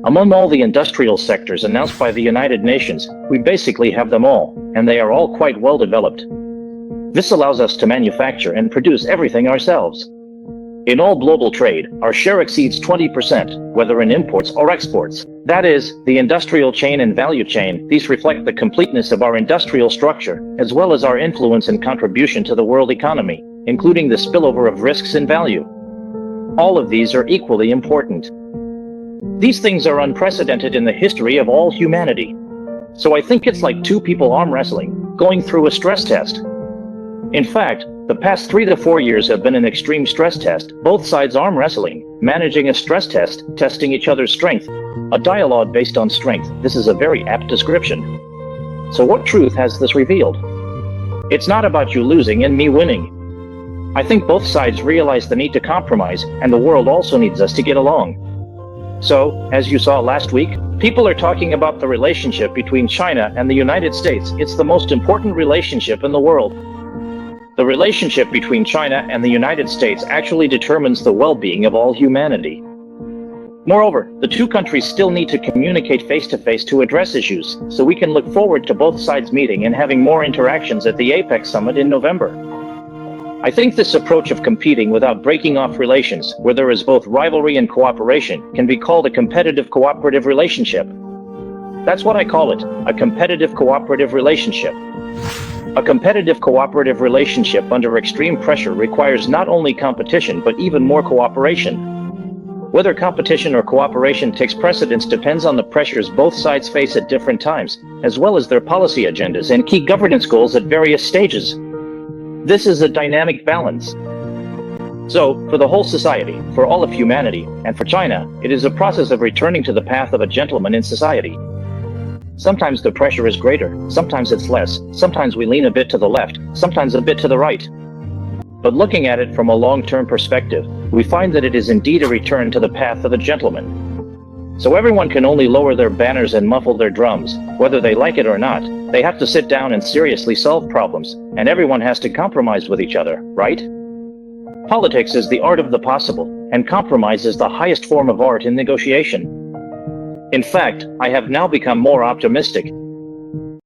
Among all the industrial sectors announced by the United Nations, we basically have them all, and they are all quite well developed. This allows us to manufacture and produce everything ourselves. In all global trade, our share exceeds 20%, whether in imports or exports. That is, the industrial chain and value chain. These reflect the completeness of our industrial structure, as well as our influence and contribution to the world economy, including the spillover of risks and value. All of these are equally important. These things are unprecedented in the history of all humanity. So I think it's like two people arm wrestling, going through a stress test. In fact, the past 3 to 4 years have been an extreme stress test, both sides arm wrestling, managing a stress test, testing each other's strength, a dialogue based on strength. This is a very apt description. So what truth has this revealed? It's not about you losing and me winning. I think both sides realize the need to compromise, and the world also needs us to get along. So, as you saw last week, people are talking about the relationship between China and the United States. It's the most important relationship in the world. The relationship between China and the United States actually determines the well-being of all humanity. Moreover, the two countries still need to communicate face-to-face to address issues, so we can look forward to both sides meeting and having more interactions at the APEC summit in November. I think this approach of competing without breaking off relations, where there is both rivalry and cooperation, can be called a competitive cooperative relationship. That's what I call it, a competitive cooperative relationship. A competitive cooperative relationship under extreme pressure requires not only competition but even more cooperation. Whether competition or cooperation takes precedence depends on the pressures both sides face at different times, as well as their policy agendas and key governance goals at various stages. This is a dynamic balance. So, for the whole society, for all of humanity, and for China, it is a process of returning to the path of a gentleman in society. Sometimes the pressure is greater, sometimes it's less, sometimes we lean a bit to the left, sometimes a bit to the right. But looking at it from a long-term perspective, we find that it is indeed a return to the path of the gentleman. So everyone can only lower their banners and muffle their drums, whether they like it or not. They have to sit down and seriously solve problems, and everyone has to compromise with each other, right? Politics is the art of the possible, and compromise is the highest form of art in negotiation. In fact, I have now become more optimistic,